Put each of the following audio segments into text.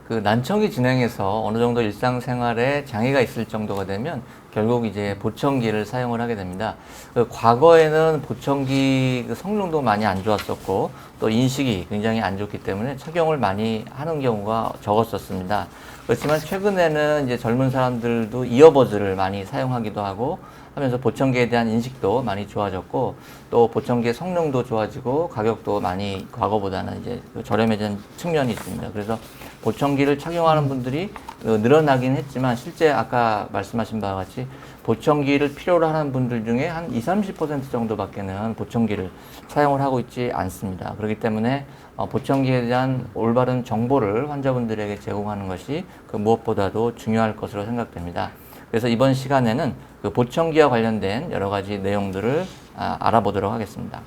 그 난청이 진행해서 어느 정도 일상생활에 장애가 있을 정도가 되면 결국 이제 보청기를 사용을 하게 됩니다. 그 과거에는 보청기 그 성능도 많이 안 좋았었고 또 인식이 굉장히 안 좋기 때문에 착용을 많이 하는 경우가 적었었습니다. 그렇지만 최근에는 이제 젊은 사람들도 이어버즈를 많이 사용하기도 하고 하면서 보청기에 대한 인식도 많이 좋아졌고 또 보청기의 성능도 좋아지고 가격도 많이 과거보다는 이제 저렴해진 측면이 있습니다. 그래서 보청기를 착용하는 분들이 늘어나긴 했지만 실제 아까 말씀하신 바와 같이 보청기를 필요로 하는 분들 중에 한 20-30% 정도밖에는 보청기를 사용을 하고 있지 않습니다. 그렇기 때문에 보청기에 대한 올바른 정보를 환자분들에게 제공하는 것이 그 무엇보다도 중요할 것으로 생각됩니다. 그래서 이번 시간에는 그 보청기와 관련된 여러 가지 내용들을 알아보도록 하겠습니다.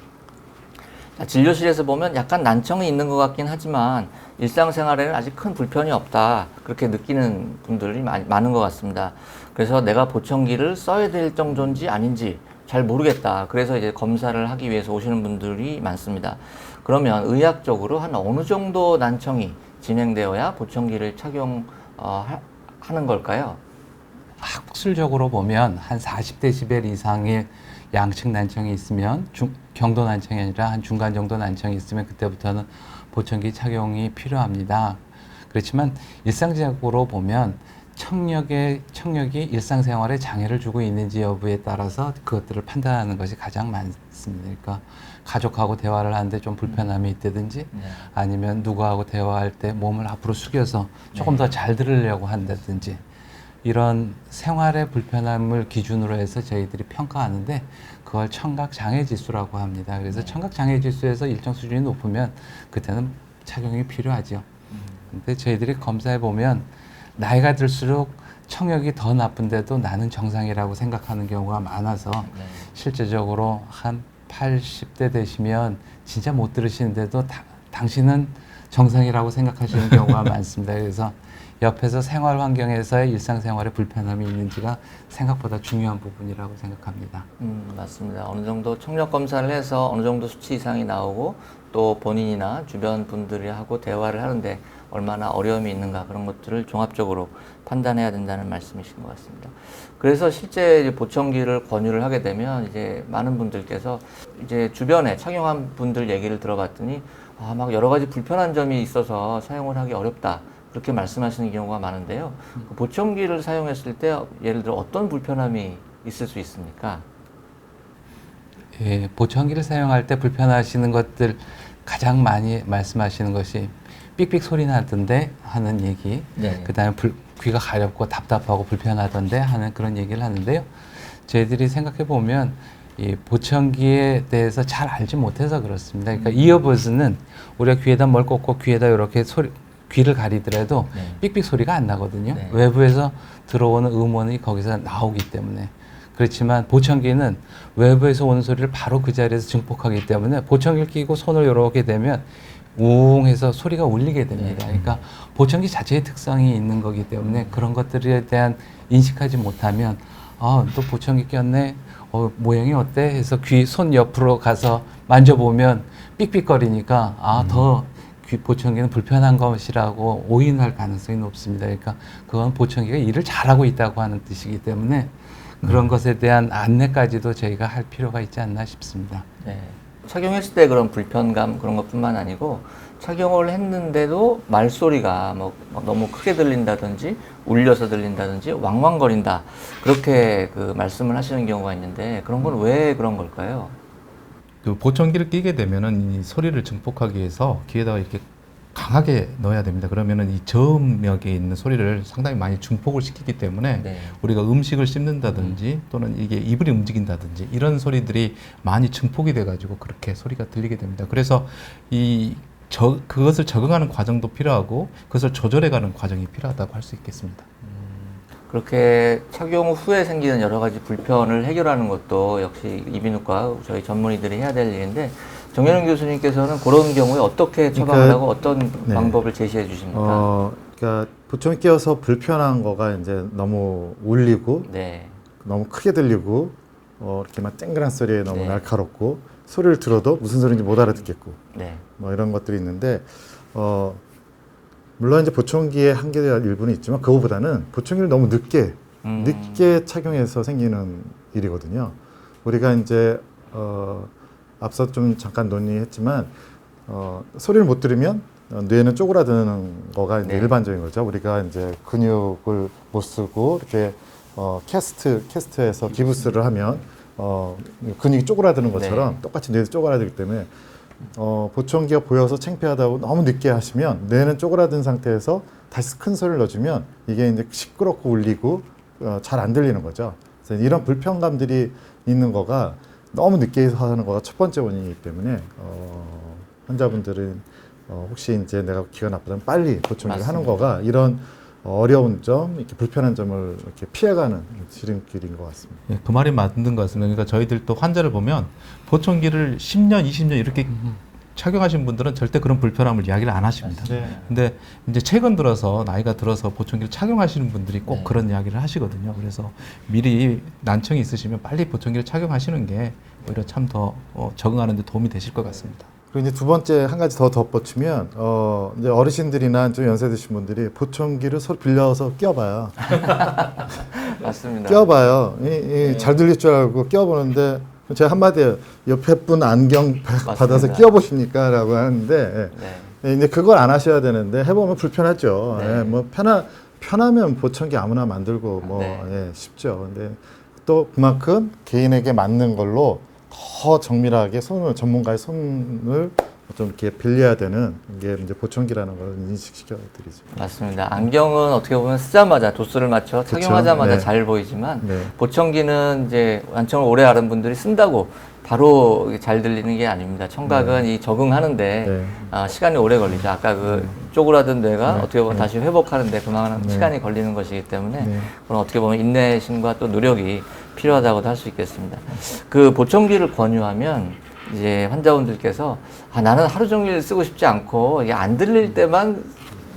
자, 진료실에서 보면 약간 난청이 있는 것 같긴 하지만 일상생활에는 아직 큰 불편이 없다 그렇게 느끼는 분들이 많은 것 같습니다. 그래서 내가 보청기를 써야 될 정도인지 아닌지 잘 모르겠다. 그래서 이제 검사를 하기 위해서 오시는 분들이 많습니다. 그러면 의학적으로 한 어느 정도 난청이 진행되어야 보청기를 착용하는 걸까요? 학술적으로 보면 한 40데시벨 이상의 양측 난청이 있으면 경도 난청이 아니라 한 중간 정도 난청이 있으면 그때부터는 보청기 착용이 필요합니다. 그렇지만 일상적으로 보면 청력이 일상생활에 장애를 주고 있는지 여부에 따라서 그것들을 판단하는 것이 가장 많습니다. 그러니까 가족하고 대화를 하는데 좀 불편함이 있다든지 아니면 누구하고 대화할 때 몸을 앞으로 숙여서 조금 더 잘 들으려고 한다든지 이런 생활의 불편함을 기준으로 해서 저희들이 평가하는데 그걸 청각장애지수라고 합니다. 그래서 청각장애지수에서 일정 수준이 높으면 그때는 착용이 필요하죠. 근데 저희들이 검사해 보면 나이가 들수록 청력이 더 나쁜데도 나는 정상이라고 생각하는 경우가 많아서 실제적으로 한 80대 되시면 진짜 못 들으시는데도 당신은 정상이라고 생각하시는 경우가 많습니다. 그래서 옆에서 생활 환경에서의 일상생활에 불편함이 있는지가 생각보다 중요한 부분이라고 생각합니다. 맞습니다. 어느 정도 청력 검사를 해서 어느 정도 수치 이상이 나오고 또 본인이나 주변 분들이 하고 대화를 하는데 얼마나 어려움이 있는가 그런 것들을 종합적으로 판단해야 된다는 말씀이신 것 같습니다. 그래서 실제 이제 보청기를 권유를 하게 되면 이제 많은 분들께서 이제 주변에 착용한 분들 얘기를 들어봤더니 막 여러 가지 불편한 점이 있어서 사용을 하기 어렵다. 그렇게 말씀하시는 경우가 많은데요. 그 보청기를 사용했을 때 예를 들어 어떤 불편함이 있을 수 있습니까? 예, 보청기를 사용할 때 불편하시는 것들 가장 많이 말씀하시는 것이 삑삑 소리 나던데 하는 얘기, 그다음에 귀가 가렵고 답답하고 불편하던데 하는 그런 얘기를 하는데요. 저희들이 생각해 보면 이 보청기에 대해서 잘 알지 못해서 그렇습니다. 그러니까 이어버즈는 우리가 귀에다 뭘 꽂고 귀에다 이렇게 귀를 가리더라도 삑삑 소리가 안 나거든요. 외부에서 들어오는 음원이 거기서 나오기 때문에. 그렇지만 보청기는 외부에서 오는 소리를 바로 그 자리에서 증폭하기 때문에 보청기를 끼고 손을 이렇게 대면 웅 해서 소리가 울리게 됩니다. 그러니까 보청기 자체의 특성이 있는 거기 때문에 그런 것들에 대한 인식하지 못하면 또 보청기 꼈네. 모양이 어때? 해서 손 옆으로 가서 만져보면 삑삑거리니까 더 보청기는 불편한 것이라고 오인할 가능성이 높습니다. 그러니까 그건 보청기가 일을 잘하고 있다고 하는 뜻이기 때문에 그런 것에 대한 안내까지도 저희가 할 필요가 있지 않나 싶습니다. 네. 착용했을 때 그런 불편감 그런 것뿐만 아니고 착용을 했는데도 말소리가 너무 크게 들린다든지 울려서 들린다든지 왕왕거린다 그렇게 그 말씀을 하시는 경우가 있는데 그런 건 왜 그런 걸까요? 그 보청기를 끼게 되면은 이 소리를 증폭하기 위해서 귀에다가 이렇게 강하게 넣어야 됩니다. 그러면은 이 저음역에 있는 소리를 상당히 많이 증폭을 시키기 때문에 우리가 음식을 씹는다든지 또는 이게 이불이 움직인다든지 이런 소리들이 많이 증폭이 돼가지고 그렇게 소리가 들리게 됩니다. 그래서 그것을 적응하는 과정도 필요하고 그것을 조절해가는 과정이 필요하다고 할 수 있겠습니다. 그렇게 착용 후에 생기는 여러 가지 불편을 해결하는 것도 역시 이비인후과 저희 전문의들이 해야 될 일인데 정현웅 교수님께서는 그런 경우에 어떻게 처방을 하고 어떤 방법을 제시해 주십니까? 그러니까 보청기 끼어서 불편한 거가 이제 너무 울리고 너무 크게 들리고 이렇게 막 쨍그란 소리에 너무 날카롭고 소리를 들어도 무슨 소리인지 못 알아듣겠고 뭐 이런 것들이 있는데 물론 이제 보청기의 한계가 일부는 있지만 그거보다는 보청기를 너무 늦게 착용해서 생기는 일이거든요. 우리가 이제 앞서 좀 잠깐 논의했지만 소리를 못 들으면 뇌는 쪼그라드는 거가 이제 일반적인 거죠. 우리가 이제 근육을 못 쓰고 이렇게 캐스트에서 기부스를 하면 근육이 쪼그라드는 것처럼 똑같이 뇌도 쪼그라들기 때문에 보청기가 보여서 창피하다고 너무 늦게 하시면 뇌는 쪼그라든 상태에서 다시 큰 소리를 넣어주면 이게 이제 시끄럽고 울리고 잘 안 들리는 거죠. 그래서 이런 불편감들이 있는 거가 너무 늦게 해서 하는 거가 첫 번째 원인이기 때문에 환자분들은 혹시 이제 내가 귀가 나쁘다면 빨리 보청기를 하는 거가 이런 어려운 점, 이렇게 불편한 점을 이렇게 피해가는 지름길인 것 같습니다. 예, 그 말이 맞는 것 같습니다. 그러니까 저희들도 환자를 보면 보청기를 10년, 20년 이렇게 착용하신 분들은 절대 그런 불편함을 이야기를 안 하십니다. 근데 이제 최근 들어서 나이가 들어서 보청기를 착용하시는 분들이 꼭 그런 이야기를 하시거든요. 그래서 미리 난청이 있으시면 빨리 보청기를 착용하시는 게 오히려 참 더 적응하는 데 도움이 되실 것 같습니다. 그리고 이제 두 번째 한 가지 더 덧붙이면 이제 어르신들이나 좀 연세 드신 분들이 보청기를 서로 빌려서 끼워봐요. 맞습니다. 끼워봐요. 잘 들릴 줄 알고 끼워보는데 제가 한마디에 옆에 분 안경 받아서 끼워보십니까? 라고 하는데 이제 그걸 안 하셔야 되는데 해보면 불편하죠. 뭐 편하면 보청기 아무나 만들고 쉽죠. 근데 또 그만큼 개인에게 맞는 걸로 더 정밀하게 전문가의 손을 좀 이렇게 빌려야 되는 게 이제 보청기라는 걸 인식시켜 드리죠. 맞습니다. 안경은 어떻게 보면 쓰자마자 도수를 맞춰 착용하자마자 잘 보이지만 보청기는 이제 난청을 오래 앓은 분들이 쓴다고 바로 잘 들리는 게 아닙니다. 청각은 이 적응하는데 시간이 오래 걸리죠. 아까 그 쪼그라든 뇌가 어떻게 보면 다시 회복하는데 그만한 시간이 걸리는 것이기 때문에 그건 어떻게 보면 인내심과 또 노력이 필요하다고도 할 수 있겠습니다. 그 보청기를 권유하면 이제 환자분들께서 나는 하루 종일 쓰고 싶지 않고 이게 안 들릴 때만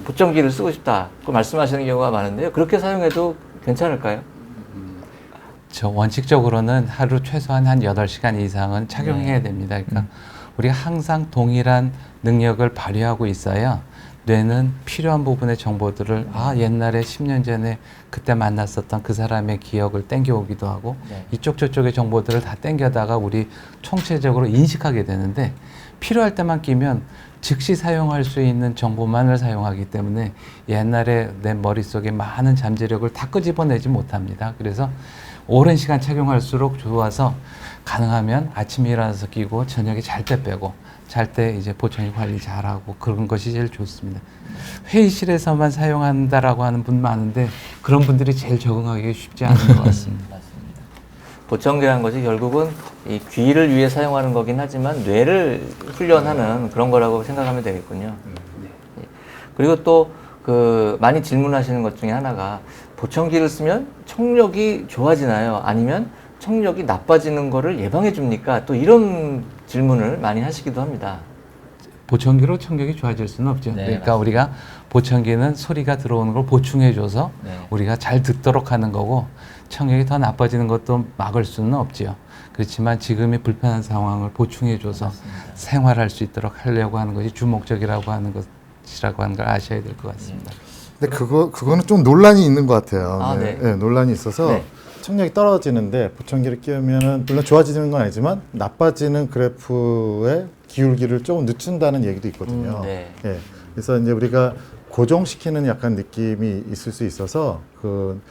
보청기를 쓰고 싶다. 그 말씀하시는 경우가 많은데요. 그렇게 사용해도 괜찮을까요? 저 원칙적으로는 하루 최소한 한 8시간 이상은 착용해야 됩니다. 그러니까 우리가 항상 동일한 능력을 발휘하고 있어야 뇌는 필요한 부분의 정보들을 옛날에 10년 전에 그때 만났었던 그 사람의 기억을 땡겨오기도 하고 이쪽 저쪽의 정보들을 다 땡겨다가 우리 총체적으로 인식하게 되는데 필요할 때만 끼면 즉시 사용할 수 있는 정보만을 사용하기 때문에 옛날에 내 머릿속에 많은 잠재력을 다 끄집어내지 못합니다. 그래서 오랜 시간 착용할수록 좋아서 가능하면 아침에 일어나서 끼고 저녁에 잘 때 빼고 잘 때 이제 보청기 관리 잘하고 그런 것이 제일 좋습니다. 회의실에서만 사용한다라고 하는 분 많은데 그런 분들이 제일 적응하기 쉽지 않은 것 같습니다. 맞습니다. 보청기라는 것이 결국은 이 귀를 위해 사용하는 거긴 하지만 뇌를 훈련하는 그런 거라고 생각하면 되겠군요. 그리고 또 그 많이 질문하시는 것 중에 하나가 보청기를 쓰면 청력이 좋아지나요? 아니면 청력이 나빠지는 거를 예방해 줍니까? 또 이런 질문을 많이 하시기도 합니다. 보청기로 청력이 좋아질 수는 없죠. 그러니까 우리가 보청기는 소리가 들어오는 걸 보충해줘서 우리가 잘 듣도록 하는 거고 청력이 더 나빠지는 것도 막을 수는 없지요. 그렇지만 지금의 불편한 상황을 보충해줘서 생활할 수 있도록 하려고 하는 것이 주목적이라고 하는 것이라고 하는 걸 아셔야 될 것 같습니다. 근데 그거는 좀 논란이 있는 것 같아요. 논란이 있어서 청력이 떨어지는데 보청기를 끼우면은 물론 좋아지는 건 아니지만 나빠지는 그래프의 기울기를 조금 늦춘다는 얘기도 있거든요. 그래서 이제 우리가 고정시키는 약간 느낌이 있을 수 있어서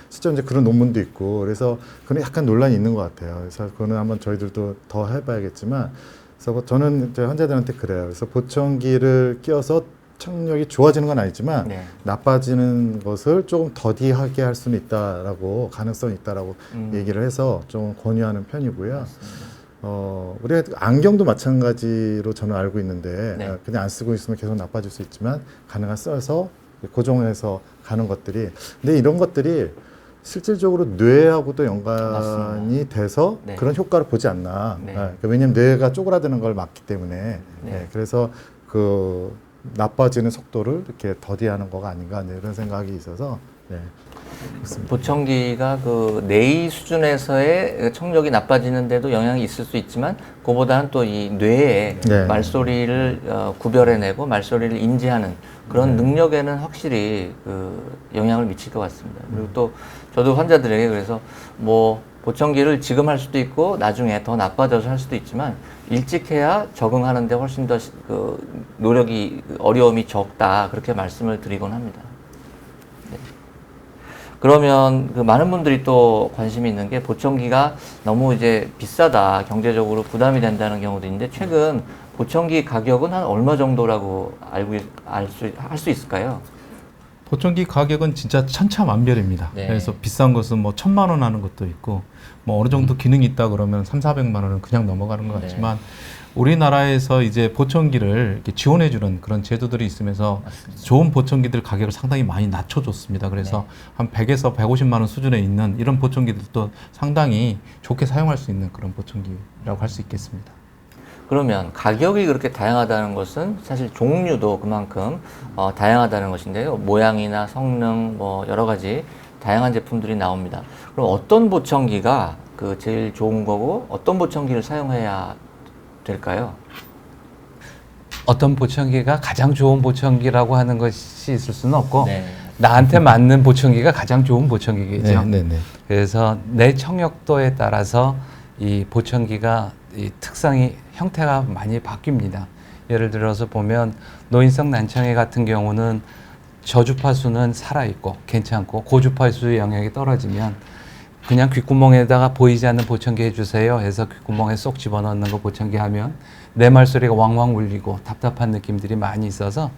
실제 이제 그런 논문도 있고 그래서 그건 약간 논란이 있는 것 같아요. 그래서 그거는 한번 저희들도 더 해봐야겠지만 그래서 저는 이제 환자들한테 그래요. 그래서 보청기를 끼워서 청력이 좋아지는 건 아니지만 나빠지는 것을 조금 더디하게 할 수는 있다라고 가능성이 있다라고 얘기를 해서 좀 권유하는 편이고요. 우리가 안경도 마찬가지로 저는 알고 있는데 그냥 안 쓰고 있으면 계속 나빠질 수 있지만 가능한 써서 고정해서 가는 것들이 근데 이런 것들이 실질적으로 뇌하고도 연관이 돼서 그런 효과를 보지 않나. 왜냐하면 뇌가 쪼그라드는 걸 막기 때문에 그래서 나빠지는 속도를 이렇게 더디하는 거가 아닌가 네, 이런 생각이 있어서 네. 보청기가 그 뇌의 수준에서의 청력이 나빠지는데도 영향이 있을 수 있지만 그보다는 또 이 뇌에 네. 말소리를 구별해내고 말소리를 인지하는 그런 네. 능력에는 확실히 그 영향을 미칠 것 같습니다. 그리고 또 저도 환자들에게 그래서 뭐 보청기를 지금 할 수도 있고 나중에 더 나빠져서 할 수도 있지만 일찍 해야 적응하는데 훨씬 더 그 노력이 어려움이 적다 그렇게 말씀을 드리곤 합니다. 그러면 그 많은 분들이 또 관심이 있는 게 보청기가 너무 이제 비싸다, 경제적으로 부담이 된다는 경우도 있는데 최근 보청기 가격은 한 얼마 정도라고 할 수 있을까요? 보청기 가격은 진짜 천차만별입니다. 네. 그래서 비싼 것은 뭐 1,000만 원 하는 것도 있고 뭐 어느 정도 기능이 있다 그러면 3,400만 원은 그냥 넘어가는 것 네. 같지만 우리나라에서 이제 보청기를 이렇게 지원해주는 그런 제도들이 있으면서 맞습니다. 좋은 보청기들 가격을 상당히 많이 낮춰줬습니다. 그래서 네. 한 100에서 150만 원 수준에 있는 이런 보청기들도 상당히 좋게 사용할 수 있는 그런 보청기라고 할 수 있겠습니다. 그러면 가격이 그렇게 다양하다는 것은 사실 종류도 그만큼 다양하다는 것인데요. 모양이나 성능 뭐 여러 가지 다양한 제품들이 나옵니다. 그럼 어떤 보청기가 그 제일 좋은 거고 어떤 보청기를 사용해야 될까요? 어떤 보청기가 가장 좋은 보청기라고 하는 것이 있을 수는 없고 네. 나한테 맞는 보청기가 가장 좋은 보청기겠죠. 네, 네, 네. 그래서 내 청력도에 따라서 이 보청기가 이 특성이 형태가 많이 바뀝니다. 예를 들어서 보면 노인성 난청애 같은 경우는 저주파수는 살아있고 괜찮고 고주파수의 영역이 떨어지면 그냥 귓구멍에다가 보이지 않는 보청기 해주세요 해서 귓구멍에 쏙 집어넣는 거 보청기 하면 내 말소리가 왕왕 울리고 답답한 느낌들이 많이 있어서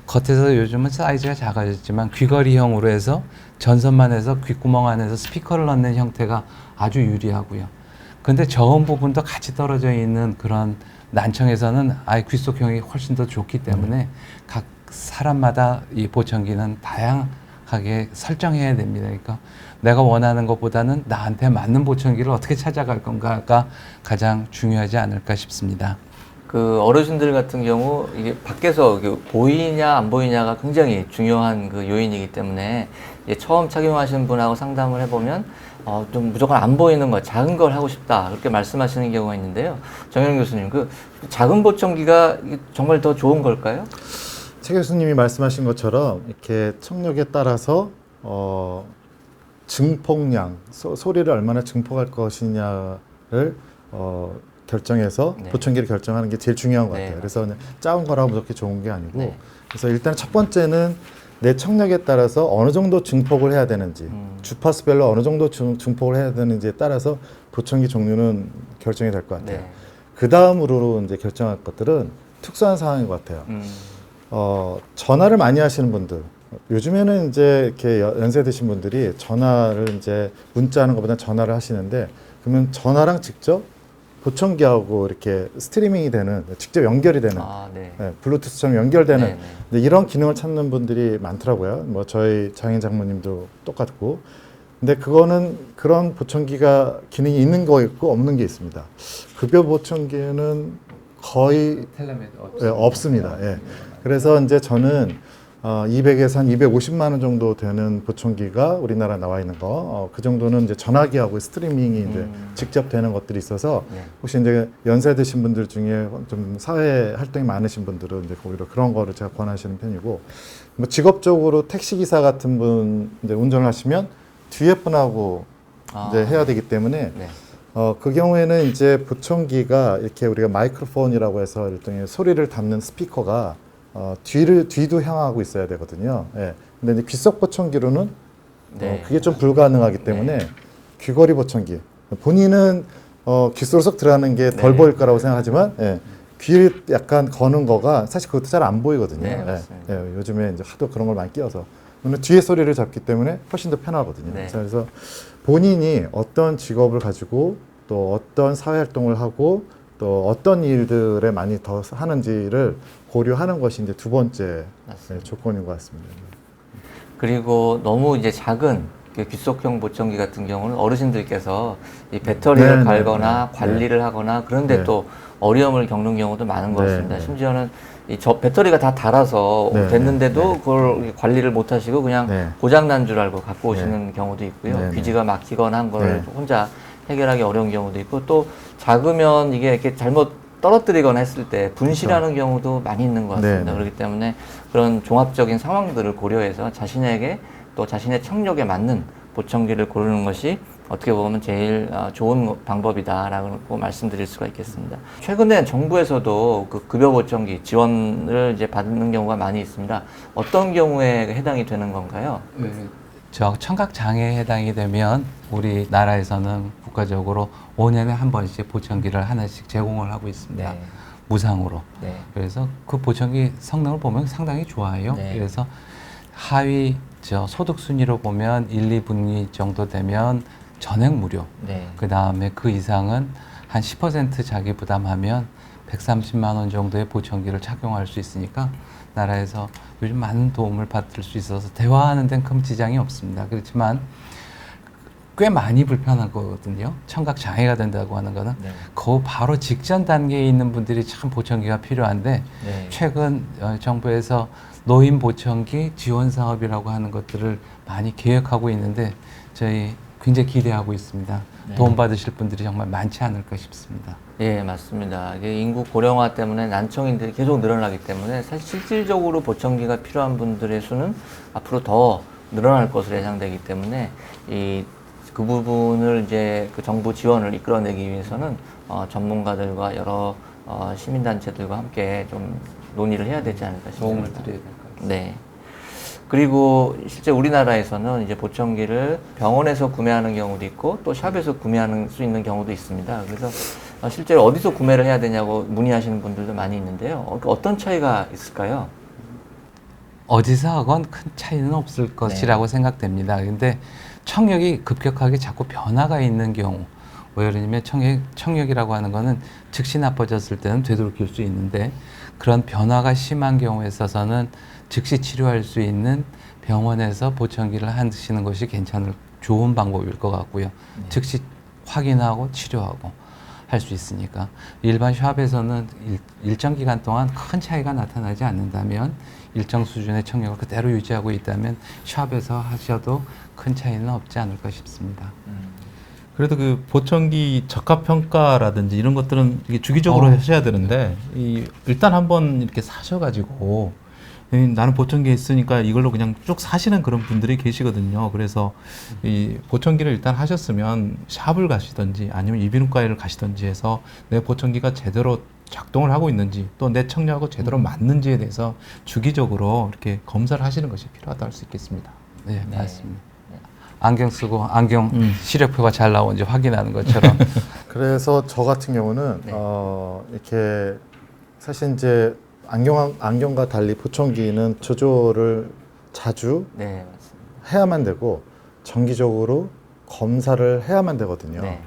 겉에서 요즘은 사이즈가 작아졌지만 귀걸이형으로 해서 전선만 해서 귓구멍 안에서 스피커를 넣는 형태가 아주 유리하고요. 근데 저음 부분도 같이 떨어져 있는 그런 난청에서는 아예 귓속형이 훨씬 더 좋기 때문에 각 사람마다 이 보청기는 다양하게 설정해야 됩니다. 그러니까 내가 원하는 것보다는 나한테 맞는 보청기를 어떻게 찾아갈 건가가 가장 중요하지 않을까 싶습니다. 그 어르신들 같은 경우 이게 밖에서 보이냐 안 보이냐가 굉장히 중요한 그 요인이기 때문에 이제 처음 착용하시는 분하고 상담을 해보면 좀 무조건 안 보이는 거 작은 걸 하고 싶다 그렇게 말씀하시는 경우가 있는데요. 정현 교수님 그 작은 보청기가 정말 더 좋은 걸까요? 최 교수님이 말씀하신 것처럼 이렇게 청력에 따라서 증폭량, 소리를 얼마나 증폭할 것이냐를 결정해서 네. 보청기를 결정하는 게 제일 중요한 것 네, 같아요. 그래서 그냥 작은 거라고 무조건 좋은 게 아니고 네. 그래서 일단 첫 번째는 내 청력에 따라서 어느 정도 증폭을 해야 되는지 주파수별로 어느 정도 증폭을 해야 되는지에 따라서 보청기 종류는 결정이 될 것 같아요. 네. 그 다음으로 이제 결정할 것들은 특수한 상황인 것 같아요. 전화를 많이 하시는 분들, 요즘에는 이제 이렇게 연세 드신 분들이 전화를 이제 문자하는 것보다 전화를 하시는데, 그러면 전화랑 직접 보청기하고 이렇게 스트리밍이 되는, 직접 연결이 되는, 네. 네, 블루투스처럼 연결되는 네, 네. 근데 이런 기능을 찾는 분들이 많더라고요. 뭐 저희 장인 장모님도 똑같고. 근데 그거는 그런 보청기가 기능이 있는 거 있고 없는 게 있습니다. 급여 보청기는 거의 없습니다. 예. 그래서 이제 저는 200에서 한 250만 원 정도 되는 보청기가 우리나라 나와 있는 거, 그 정도는 이제 전화기하고 스트리밍이 이제 직접 되는 것들이 있어서 네. 혹시 이제 연세 드신 분들 중에 좀 사회 활동이 많으신 분들은 이제 오히려 그런 거를 제가 권하시는 편이고, 뭐 직업적으로 택시 기사 같은 분 이제 운전을 하시면 뒤에 분하고 이제 해야 되기 때문에 네. 그 경우에는 이제 보청기가 이렇게 우리가 마이크로폰이라고 해서 일종의 소리를 담는 스피커가 뒤도 향하고 있어야 되거든요. 예. 근데 이제 귓속 보청기로는 네. 그게 좀 불가능하기 때문에 네. 귀걸이 보청기. 본인은 귓속으로 쏙 들어가는 게 덜 네. 보일 거라고 생각하지만 귀를 약간 거는 거가 사실 그것도 잘 안 보이거든요. 네, 맞습니다. 요즘에 이제 하도 그런 걸 많이 끼워서 뒤에 소리를 잡기 때문에 훨씬 더 편하거든요. 네. 그래서 본인이 어떤 직업을 가지고 또 어떤 사회 활동을 하고 또 어떤 일들에 많이 더 하는지를 고려하는 것이 이제 두 번째 맞습니다. 조건인 것 같습니다. 그리고 너무 이제 작은 그 귀속형 보청기 같은 경우는 어르신들께서 이 배터리를 네, 갈거나 네, 관리를 하거나 그런데 네. 또 어려움을 겪는 경우도 많은 것 네, 같습니다. 네. 심지어는 이 배터리가 다 닳아서 네, 됐는데도 네, 네. 그걸 관리를 못 하시고 그냥 네. 고장난 줄 알고 갖고 오시는 경우도 있고요. 네, 네. 귀지가 막히거나 한 거를 네. 혼자 해결하기 어려운 경우도 있고 또 작으면 이게 이렇게 잘못 떨어뜨리거나 했을 때 분실하는 경우도 많이 있는 것 같습니다. 네, 네. 그렇기 때문에 그런 종합적인 상황들을 고려해서 자신에게 또 자신의 청력에 맞는 보청기를 고르는 것이 어떻게 보면 제일 좋은 방법이다라고 말씀드릴 수가 있겠습니다. 최근에 정부에서도 그 급여 보청기 지원을 이제 받는 경우가 많이 있습니다. 어떤 경우에 해당이 되는 건가요? 저 청각 장애에 해당이 되면 우리나라에서는 국가적으로 5년에 한 번씩 보청기를 하나씩 제공을 하고 있습니다. 네. 무상으로. 네. 그래서 그 보청기 성능을 보면 상당히 좋아요. 네. 그래서 하위 소득 순위로 보면 1, 2분위 정도 되면 전액 무료. 네. 그 다음에 그 이상은 한 10% 자기 부담하면 130만 원 정도의 보청기를 착용할 수 있으니까 나라에서 요즘 많은 도움을 받을 수 있어서 대화하는 데는 큰 지장이 없습니다. 그렇지만 꽤 많이 불편한 거거든요. 청각 장애가 된다고 하는 거는 네. 그 바로 직전 단계에 있는 분들이 참 보청기가 필요한데 네. 최근 정부에서 노인 보청기 지원 사업이라고 하는 것들을 많이 계획하고 있는데 저희 굉장히 기대하고 있습니다. 네. 도움 받으실 분들이 정말 많지 않을까 싶습니다. 예, 맞습니다. 이게 인구 고령화 때문에 난청인들이 계속 늘어나기 때문에 사실 실질적으로 보청기가 필요한 분들의 수는 앞으로 더 늘어날 것으로 예상되기 때문에 그 부분을 이제 그 정부 지원을 이끌어내기 위해서는 전문가들과 여러 시민단체들과 함께 좀 논의를 해야 되지 않을까 싶습니다. 도움을 드려야 될 것 같습니다. 네. 그리고 실제 우리나라에서는 이제 보청기를 병원에서 구매하는 경우도 있고 또 샵에서 구매하는 수 있는 경우도 있습니다. 그래서 실제로 어디서 구매를 해야 되냐고 문의하시는 분들도 많이 있는데요. 어떤 차이가 있을까요? 어디서 하건 큰 차이는 없을 것이라고 생각됩니다. 근데 청력이 급격하게 자꾸 변화가 있는 경우, 예를 들면 청력이라고 하는 거는 즉시 나빠졌을 때는 되돌이킬 수 있는데 그런 변화가 심한 경우에 있어서는 즉시 치료할 수 있는 병원에서 보청기를 하시는 것이 좋은 방법일 것 같고요. 네. 즉시 확인하고 치료하고 할 수 있으니까 일반 샵에서는 일정 기간 동안 큰 차이가 나타나지 않는다면 일정 수준의 청력을 그대로 유지하고 있다면 샵에서 하셔도 큰 차이는 없지 않을까 싶습니다. 그래도 그 보청기 적합평가라든지 이런 것들은 이게 주기적으로 하셔야 되는데 일단 한번 이렇게 사셔가지고 나는 보청기 있으니까 이걸로 그냥 쭉 사시는 그런 분들이 계시거든요. 그래서 이 보청기를 일단 하셨으면 샵을 가시든지 아니면 이비인후과를 가시든지 해서 내 보청기가 제대로 작동을 하고 있는지 또 내 청력하고 제대로 맞는지에 대해서 주기적으로 이렇게 검사를 하시는 것이 필요하다 할 수 있겠습니다. 네, 네. 맞습니다. 안경 쓰고 안경 시력표가 잘 나오는지 확인하는 것처럼 그래서 저 같은 경우는 네. 이렇게 사실 이제 안경과 달리 보청기는 조절을 자주 네, 맞습니다. 해야만 되고 정기적으로 검사를 해야만 되거든요. 네.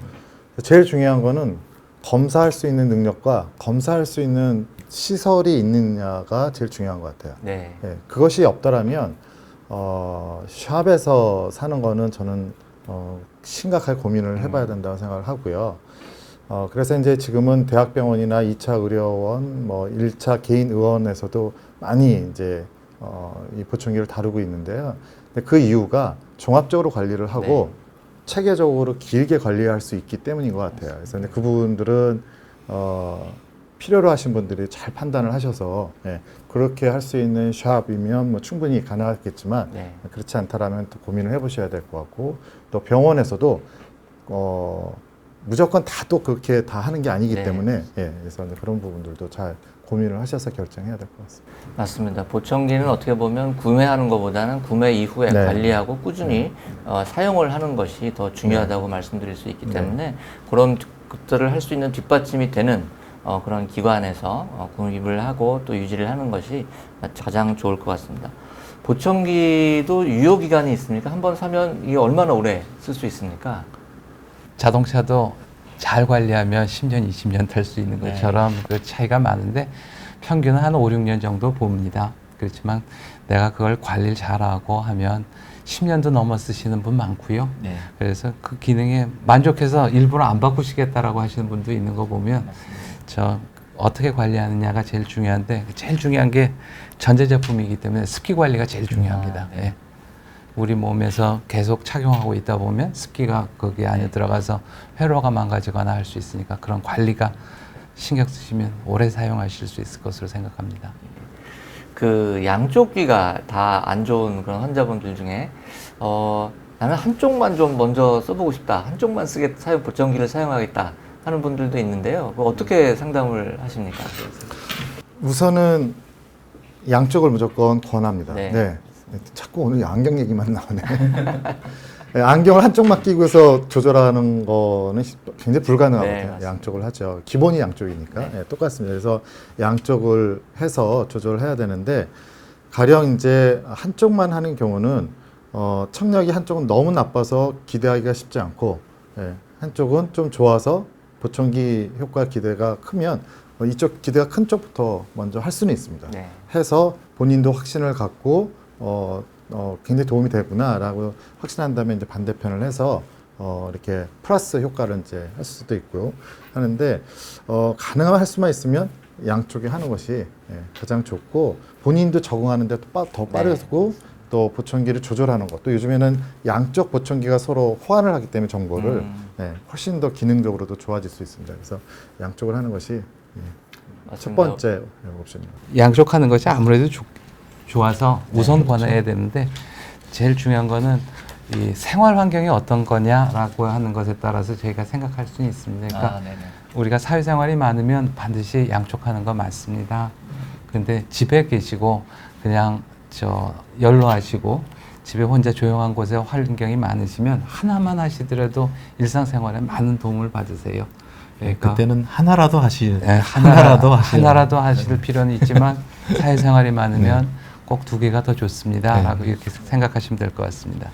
제일 중요한 거는 검사할 수 있는 능력과 검사할 수 있는 시설이 있느냐가 제일 중요한 것 같아요. 네. 예, 그것이 없더라면 샵에서 사는 거는 저는 심각하게 고민을 해봐야 된다고 생각을 하고요. 그래서 이제 지금은 대학병원이나 2차 의료원, 1차 개인 의원에서도 많이 이제 이 보청기를 다루고 있는데요. 근데 그 이유가 종합적으로 관리를 하고 체계적으로 길게 관리할 수 있기 때문인 것 같아요. 그래서 그 부분들은 필요로 하신 분들이 잘 판단을 하셔서 그렇게 할 수 있는 샵이면 충분히 가능하겠지만 그렇지 않다라면 또 고민을 해보셔야 될 것 같고 또 병원에서도 무조건 다 또 그렇게 다 하는 게 아니기 때문에 그래서 그런 부분들도 잘 고민을 하셔서 결정해야 될 것 같습니다. 맞습니다. 보청기는 어떻게 보면 구매하는 것보다는 구매 이후에 관리하고 꾸준히 사용을 하는 것이 더 중요하다고 말씀드릴 수 있기 때문에 그런 것들을 할 수 있는 뒷받침이 되는 그런 기관에서 구입을 하고 또 유지를 하는 것이 가장 좋을 것 같습니다. 보청기도 유효기간이 있습니까? 한번 사면 이게 얼마나 오래 쓸 수 있습니까? 자동차도 잘 관리하면 10년, 20년 탈 수 있는 것처럼 그 차이가 많은데 평균은 한 5, 6년 정도 봅니다. 그렇지만 내가 그걸 관리를 잘하고 하면 10년도 넘어 쓰시는 분 많고요. 네. 그래서 그 기능에 만족해서 일부러 안 바꾸시겠다라고 하시는 분도 있는 거 보면 저 어떻게 관리하느냐가 제일 중요한데 제일 중요한 게 전자제품이기 때문에 습기 관리가 제일 중요합니다. 네. 예. 우리 몸에서 계속 착용하고 있다 보면 습기가 거기 안에 들어가서 회로가 망가지거나 할 수 있으니까 그런 관리가 신경 쓰시면 오래 사용하실 수 있을 것으로 생각합니다. 그 양쪽 귀가 다 안 좋은 그런 환자분들 중에 나는 한쪽만 좀 먼저 써보고 싶다, 한쪽만 보청기를 사용하겠다 하는 분들도 있는데요. 어떻게 상담을 하십니까? 우선은 양쪽을 무조건 권합니다. 네. 네. 자꾸 오늘 안경 얘기만 나오네. 네, 안경을 한쪽만 끼고서 조절하는 거는 굉장히 불가능하거든요. 네, 양쪽을 하죠. 기본이 양쪽이니까. 네. 네, 똑같습니다. 그래서 양쪽을 해서 조절을 해야 되는데, 가령 이제 한쪽만 하는 경우는 청력이 한쪽은 너무 나빠서 기대하기가 쉽지 않고, 한쪽은 좀 좋아서 보청기 효과 기대가 크면 이쪽 기대가 큰 쪽부터 먼저 할 수는 있습니다. 네. 해서 본인도 확신을 갖고 굉장히 도움이 되구나라고 확신한 다음에 이제 반대편을 해서 이렇게 플러스 효과를 이제 할 수도 있고요. 하는데 가능하면 할 수만 있으면 양쪽에 하는 것이 가장 좋고, 본인도 적응하는데 더 빠르고 또 보청기를 조절하는 것, 또 요즘에는 양쪽 보청기가 서로 호환을 하기 때문에 정보를 훨씬 더 기능적으로도 좋아질 수 있습니다. 그래서 양쪽을 하는 것이 첫 번째 옵션입니다. 양쪽 하는 것이 아무래도 좋아서 우선 권해야 되는데 제일 중요한 거는 이 생활 환경이 어떤 거냐라고 하는 것에 따라서 저희가 생각할 수는 있습니다. 그러니까 우리가 사회생활이 많으면 반드시 양쪽 하는 거 맞습니다. 그런데 집에 계시고 그냥 연로하시고 집에 혼자 조용한 곳에 환경이 많으시면 하나만 하시더라도 일상생활에 많은 도움을 받으세요. 그러니까 그때는 하나라도 하실 하나라도 하실 필요는 있지만 사회생활이 많으면 꼭 두 개가 더 좋습니다라고 이렇게 생각하시면 될 것 같습니다.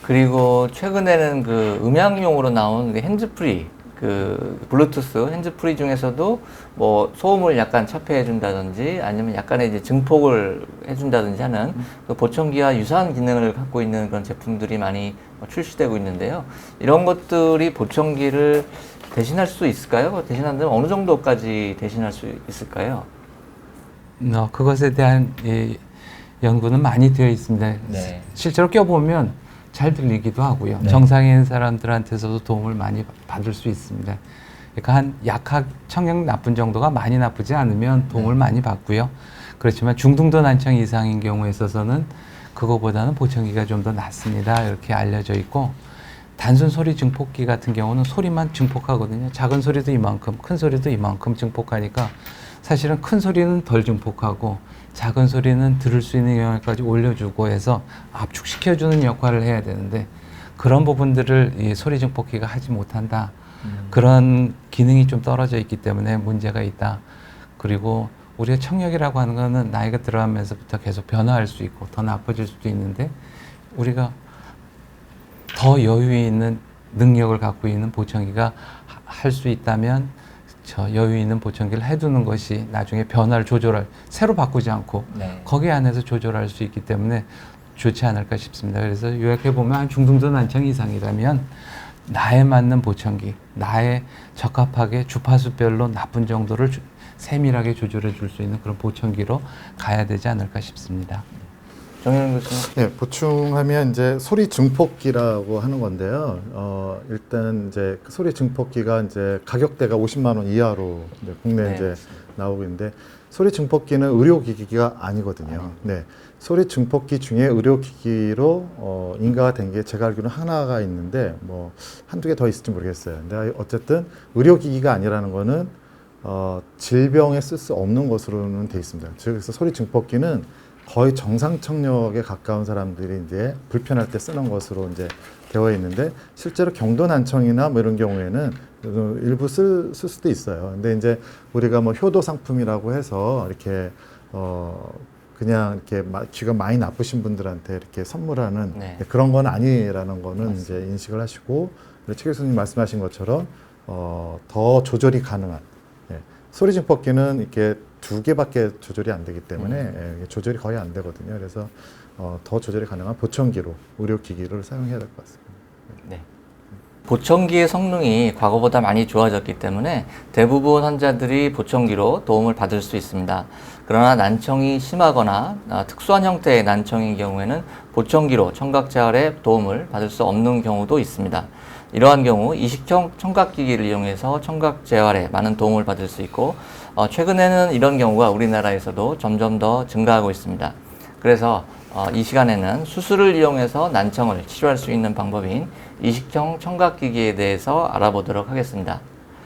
그리고 최근에는 그 음향용으로 나온 그 핸즈프리, 그 블루투스 핸즈프리 중에서도 뭐 소음을 약간 차폐해 준다든지 아니면 약간의 이제 증폭을 해준다든지 하는 그 보청기와 유사한 기능을 갖고 있는 그런 제품들이 많이 출시되고 있는데요. 이런 것들이 보청기를 대신할 수 있을까요? 대신한다면 어느 정도까지 대신할 수 있을까요? 그것에 대한 연구는 많이 되어 있습니다. 네. 실제로 껴보면 잘 들리기도 하고요. 네. 정상인 사람들한테서도 도움을 많이 받을 수 있습니다. 그러니까 청력 나쁜 정도가 많이 나쁘지 않으면 도움을 많이 받고요. 그렇지만 중등도 난청 이상인 경우에 있어서는 그거보다는 보청기가 좀 더 낫습니다. 이렇게 알려져 있고, 단순 소리 증폭기 같은 경우는 소리만 증폭하거든요. 작은 소리도 이만큼, 큰 소리도 이만큼 증폭하니까 사실은 큰 소리는 덜 증폭하고 작은 소리는 들을 수 있는 영역까지 올려주고 해서 압축시켜주는 역할을 해야 되는데, 그런 부분들을 이 소리 증폭기가 하지 못한다. 그런 기능이 좀 떨어져 있기 때문에 문제가 있다. 그리고 우리가 청력이라고 하는 거는 나이가 들어가면서부터 계속 변화할 수 있고 더 나빠질 수도 있는데, 우리가 더 여유 있는 능력을 갖고 있는 보청기가 할 수 있다면 여유 있는 보청기를 해두는 것이 나중에 변화를 새로 바꾸지 않고 거기 안에서 조절할 수 있기 때문에 좋지 않을까 싶습니다. 그래서 요약해보면 한 중등도 난청 이상이라면 나에 맞는 보청기, 나에 적합하게 주파수별로 나쁜 정도를 세밀하게 조절해 줄 수 있는 그런 보청기로 가야 되지 않을까 싶습니다. 정혜원 교수님. 네, 보충하면 이제 소리 증폭기라고 하는 건데요. 일단 이제 그 소리 증폭기가 이제 가격대가 50만 원 이하로 이제 국내에 이제 나오고 있는데, 소리 증폭기는 의료기기가 아니거든요. 네. 소리 증폭기 중에 의료기기로 인가가 된 게 제가 알기로는 하나가 있는데 뭐 한두 개 더 있을지 모르겠어요. 근데 어쨌든 의료기기가 아니라는 거는 질병에 쓸 수 없는 것으로는 돼 있습니다. 그래서 소리 증폭기는 거의 정상 청력에 가까운 사람들이 이제 불편할 때 쓰는 것으로 이제 되어 있는데, 실제로 경도 난청이나 뭐 이런 경우에는 일부 쓸 수도 있어요. 근데 이제 우리가 뭐 효도 상품이라고 해서 이렇게 그냥 이렇게 귀가 많이 나쁘신 분들한테 이렇게 선물하는 그런 건 아니라는 거는 맞습니다. 이제 인식을 하시고, 최 교수님 말씀하신 것처럼 더 조절이 가능한 소리 증폭기는 이렇게 2개밖에 조절이 안 되기 때문에 조절이 거의 안 되거든요. 그래서 더 조절이 가능한 보청기로 의료기기를 사용해야 될 것 같습니다. 네. 보청기의 성능이 과거보다 많이 좋아졌기 때문에 대부분 환자들이 보청기로 도움을 받을 수 있습니다. 그러나 난청이 심하거나 특수한 형태의 난청인 경우에는 보청기로 청각 재활에 도움을 받을 수 없는 경우도 있습니다. 이러한 경우 이식형 청각기기를 이용해서 청각 재활에 많은 도움을 받을 수 있고 최근에는 이런 경우가 우리나라에서도 점점 더 증가하고 있습니다. 그래서 이 시간에는 수술을 이용해서 난청을 치료할 수 있는 방법인 이식형 청각기기에 대해서 알아보도록 하겠습니다.